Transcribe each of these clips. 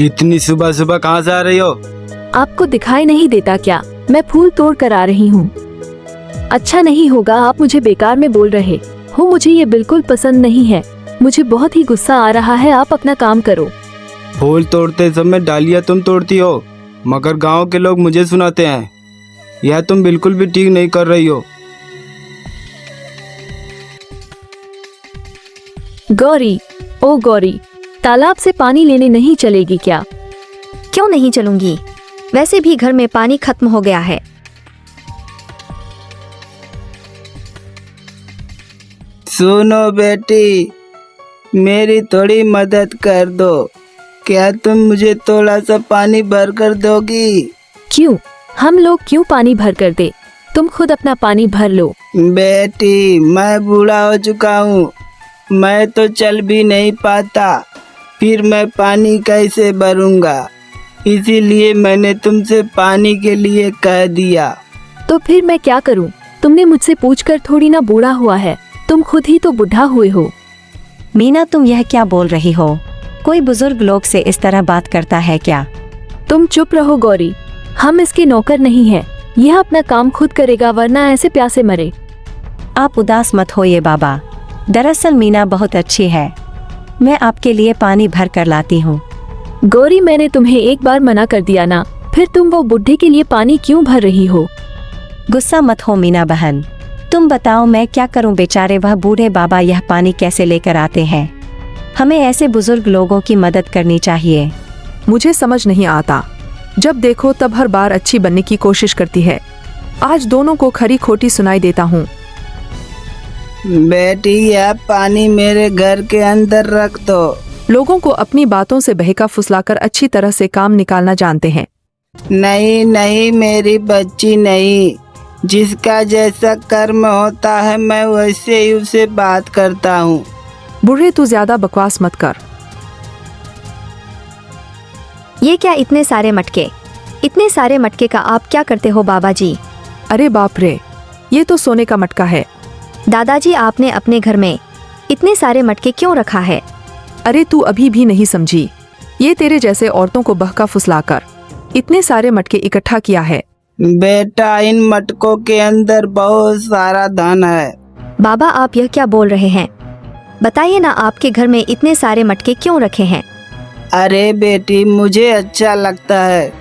इतनी सुबह सुबह कहाँ से आ रही हो? आपको दिखाई नहीं देता क्या? मैं फूल तोड़ कर आ रही हूँ। अच्छा नहीं होगा आप मुझे बेकार में बोल रहे हो, मुझे ये बिल्कुल पसंद नहीं है। मुझे बहुत ही गुस्सा आ रहा है, आप अपना काम करो। फूल तोड़ते समय डालियाँ तुम तोड़ती हो, मगर गांव के लोग मुझे सुनाते हैं। यह तुम बिल्कुल भी ठीक नहीं कर रही हो। गौरी, ओ गौरी, तालाब से पानी लेने नहीं चलेगी क्या? क्यों नहीं चलूंगी, वैसे भी घर में पानी खत्म हो गया है। सुनो बेटी, मेरी थोड़ी मदद कर दो। क्या तुम मुझे थोड़ा सा पानी भर कर दोगी? क्यों? हम लोग क्यों पानी भर कर दे? तुम खुद अपना पानी भर लो। बेटी, मैं बूढ़ा हो चुका हूँ, मैं तो चल भी नहीं पाता, फिर मैं पानी कैसे भरूंगा? इसीलिए मैंने तुमसे पानी के लिए कह दिया। तो फिर मैं क्या करूं? तुमने मुझसे पूछकर थोड़ी ना बूढ़ा हुआ है, तुम खुद ही तो बुढ़ा हुए हो। मीना, तुम यह क्या बोल रही हो? कोई बुजुर्ग लोग से इस तरह बात करता है क्या? तुम चुप रहो गौरी, हम इसके नौकर नहीं हैं। यह अपना काम खुद करेगा, वरना ऐसे प्यासे मरे। आप उदास मत होइए बाबा, दरअसल मीना बहुत अच्छी है, मैं आपके लिए पानी भर कर लाती हूँ। गौरी, मैंने तुम्हें एक बार मना कर दिया ना, फिर तुम वो बुढ़े के लिए पानी क्यों भर रही हो? गुस्सा मत हो मीना बहन, तुम बताओ मैं क्या करूं? बेचारे वह बूढ़े बाबा यह पानी कैसे लेकर आते हैं? हमें ऐसे बुजुर्ग लोगों की मदद करनी चाहिए। मुझे समझ नहीं आता, जब देखो तब हर बार अच्छी बनने की कोशिश करती है। आज दोनों को खरी खोटी सुनाई देता हूँ। बेटी, यह पानी मेरे घर के अंदर रख दो। लोगों को अपनी बातों से बहका फुसलाकर अच्छी तरह से काम निकालना जानते हैं। नहीं नहीं मेरी बच्ची नहीं, जिसका जैसा कर्म होता है मैं वैसे ही उसे बात करता हूँ। बूढ़े, तू ज्यादा बकवास मत कर। ये क्या इतने सारे मटके? इतने सारे मटके का आप क्या करते हो बाबा जी? अरे बाप रे, ये तो सोने का मटका है। दादाजी, आपने अपने घर में इतने सारे मटके क्यों रखा है? अरे तू अभी भी नहीं समझी, ये तेरे जैसे औरतों को बहका फुसलाकर इतने सारे मटके इकट्ठा किया है। बेटा, इन मटकों के अंदर बहुत सारा धन है। बाबा, आप यह क्या बोल रहे हैं? बताइए ना, आपके घर में इतने सारे मटके क्यों रखे हैं? अरे बेटी, मुझे अच्छा लगता है,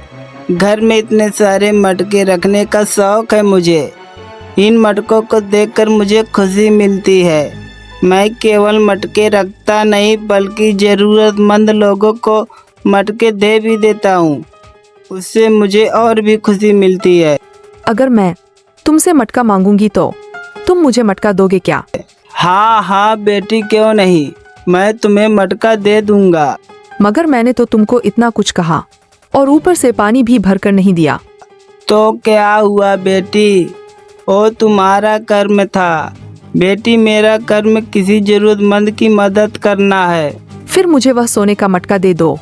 घर में इतने सारे मटके रखने का शौक है मुझे। इन मटकों को देखकर मुझे खुशी मिलती है। मैं केवल मटके रखता नहीं, बल्कि ज़रूरतमंद लोगों को मटके दे भी देता हूँ, उससे मुझे और भी खुशी मिलती है। अगर मैं तुमसे मटका मांगूंगी तो तुम मुझे मटका दोगे क्या? हाँ हाँ बेटी, क्यों नहीं, मैं तुम्हें मटका दे दूंगा। मगर मैंने तो तुमको इतना कुछ कहा और ऊपर से पानी भी भरकर नहीं दिया। तो क्या हुआ बेटी, वो तुम्हारा कर्म था। बेटी, मेरा कर्म किसी जरूरतमंद की मदद करना है। फिर मुझे वह सोने का मटका दे दो।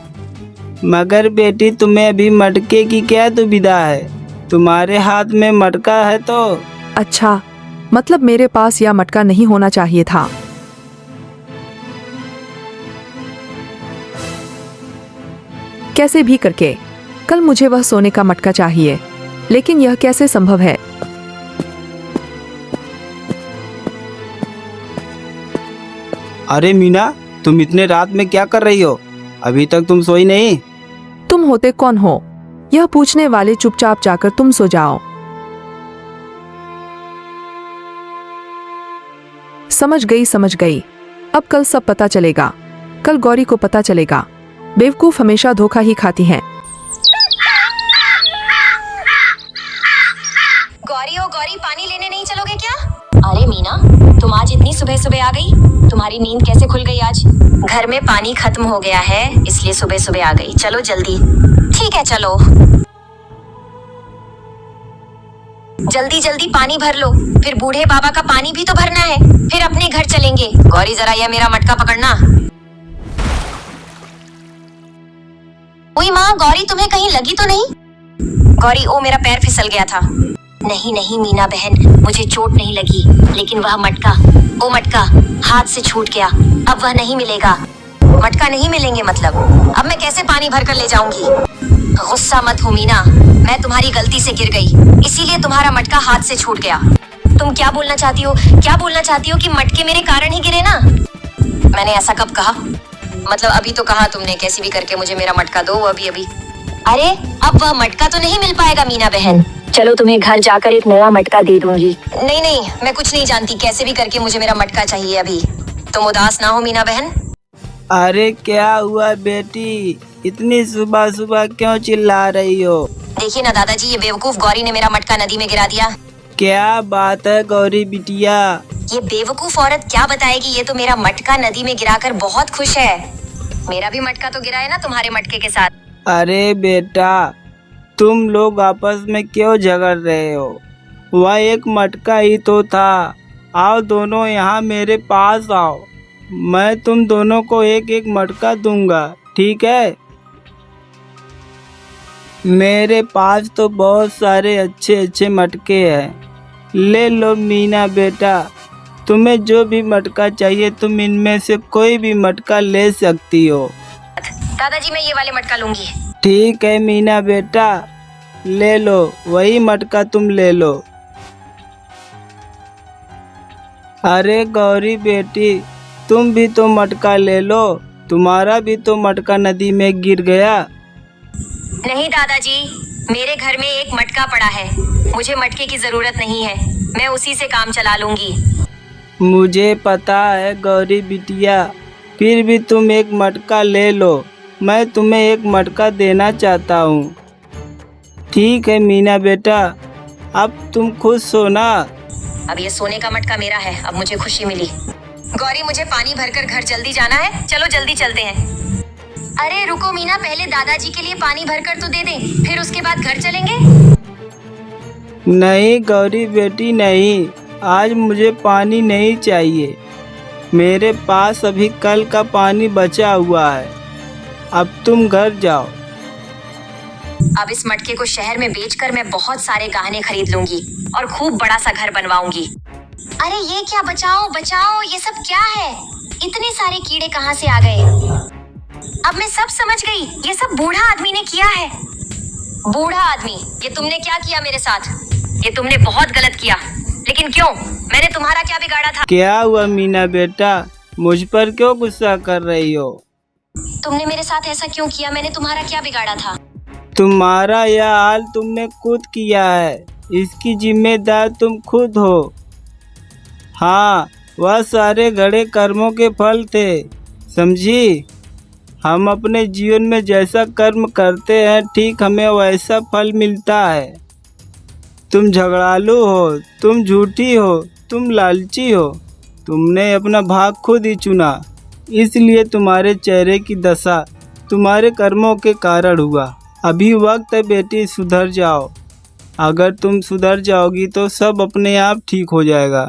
मगर बेटी, तुम्हें अभी मटके की क्या दुविधा है? तुम्हारे हाथ में मटका है तो। अच्छा, मतलब मेरे पास यह मटका नहीं होना चाहिए था। कैसे भी करके कल मुझे वह सोने का मटका चाहिए, लेकिन यह कैसे संभव है? अरे मीना, तुम इतने रात में क्या कर रही हो? अभी तक तुम सोई नहीं? तुम होते कौन हो यह पूछने वाले? चुपचाप जाकर तुम सो जाओ। समझ गई समझ गई, अब कल सब पता चलेगा। कल गौरी को पता चलेगा। बेवकूफ हमेशा धोखा ही खाती हैं। गौरी, ओ गौरी, पानी लेने नहीं चलोगे क्या? अरे मीना, तुम आज इतनी सुबह सुबह आ गई? तुम्हारी नींद कैसे खुल गई आज? घर में पानी खत्म हो गया है, इसलिए सुबह सुबह आ गई। चलो जल्दी। ठीक है चलो, जल्दी जल्दी पानी भर लो, फिर बूढ़े बाबा का पानी भी तो भरना है, फिर अपने घर चलेंगे। गौरी, जरा यह मेरा मटका पकड़ना। ओए माँ, गौरी तुम्हें कहीं लगी तो नहीं? गौरी, ओ मेरा पैर फिसल गया था। नहीं नहीं मीना बहन, मुझे चोट नहीं लगी, लेकिन वह मटका, ओ मटका हाथ से छूट गया, अब वह नहीं मिलेगा। मटका नहीं मिलेंगे मतलब अब मैं कैसे पानी भर कर ले जाऊंगी? गुस्सा मत हो मीना, मैं तुम्हारी गलती से गिर गई, इसीलिए तुम्हारा मटका हाथ से छूट गया। तुम क्या बोलना चाहती हो? क्या बोलना चाहती हो कि मटके मेरे कारण ही गिरे ना? मैंने ऐसा कब कहा? मतलब अभी तो कहा तुमने, कैसी भी करके मुझे मेरा मटका दो अभी अभी। अरे अब वह मटका तो नहीं मिल पाएगा मीना बहन। चलो तुम्हें घर जाकर एक नया मटका दे दूंगी। नहीं नहीं, मैं कुछ नहीं जानती, कैसे भी करके मुझे मेरा मटका चाहिए अभी। तुम उदास ना हो मीना बहन। अरे क्या हुआ बेटी, इतनी सुबह सुबह क्यों चिल्ला रही हो? देखिए ना दादाजी, ये बेवकूफ गौरी ने मेरा मटका नदी में गिरा दिया। क्या बात है गौरी बिटिया? ये बेवकूफ औरत क्या बताएगी, ये तो मेरा मटका नदी में गिराकर बहुत खुश है। मेरा भी मटका तो गिरा है ना तुम्हारे मटके के साथ। अरे बेटा, तुम लोग आपस में क्यों झगड़ रहे हो? वह एक मटका ही तो था। आओ दोनों यहाँ मेरे पास आओ, मैं तुम दोनों को एक एक मटका दूंगा, ठीक है? मेरे पास तो बहुत सारे अच्छे अच्छे मटके हैं। ले लो मीना बेटा, तुम्हें जो भी मटका चाहिए तुम इनमें से कोई भी मटका ले सकती हो। दादाजी मैं ये वाले मटका लूंगी। ठीक है मीना बेटा, ले लो, वही मटका तुम ले लो। अरे गौरी बेटी, तुम भी तो मटका ले लो, तुम्हारा भी तो मटका नदी में गिर गया। नहीं दादाजी, मेरे घर में एक मटका पड़ा है, मुझे मटके की जरूरत नहीं है, मैं उसी से काम चला लूंगी। मुझे पता है गौरी बिटिया, फिर भी तुम एक मटका ले लो, मैं तुम्हें एक मटका देना चाहता हूँ। ठीक है मीना बेटा, अब तुम खुश हो ना? अब ये सोने का मटका मेरा है, अब मुझे खुशी मिली। गौरी मुझे पानी भरकर घर जल्दी जाना है, चलो जल्दी चलते हैं। अरे रुको मीना, पहले दादाजी के लिए पानी भरकर तो दे दें, फिर उसके बाद घर चलेंगे। नहीं गौरी बेटी नहीं, आज मुझे पानी नहीं चाहिए, मेरे पास अभी कल का पानी बचा हुआ है, अब तुम घर जाओ। अब इस मटके को शहर में बेचकर मैं बहुत सारे गहने खरीद लूंगी और खूब बड़ा सा घर बनवाऊंगी। अरे ये क्या, बचाओ बचाओ, ये सब क्या है? इतने सारे कीड़े कहाँ से आ गए? अब मैं सब समझ गई, ये सब बूढ़ा आदमी ने किया है। बूढ़ा आदमी, ये तुमने क्या किया मेरे साथ? ये तुमने बहुत गलत किया, लेकिन क्यों? मैंने तुम्हारा क्या बिगाड़ा था? क्या हुआ मीना बेटा, मुझ पर क्यों गुस्सा कर रही हो? तुमने मेरे साथ ऐसा क्यों किया? मैंने तुम्हारा क्या बिगाड़ा था? तुम्हारा यह हाल तुमने खुद किया है, इसकी जिम्मेदार तुम खुद हो। हाँ, वह सारे गड़े कर्मों के फल थे, समझी? हम अपने जीवन में जैसा कर्म करते हैं, ठीक हमें वैसा फल मिलता है। तुम झगड़ालू हो, तुम झूठी हो, तुम लालची हो, तुमने अपना भाग खुद ही चुना, इसलिए तुम्हारे चेहरे की दशा तुम्हारे कर्मों के कारण हुआ। अभी वक्त है बेटी, सुधर जाओ। अगर तुम सुधर जाओगी तो सब अपने आप ठीक हो जाएगा।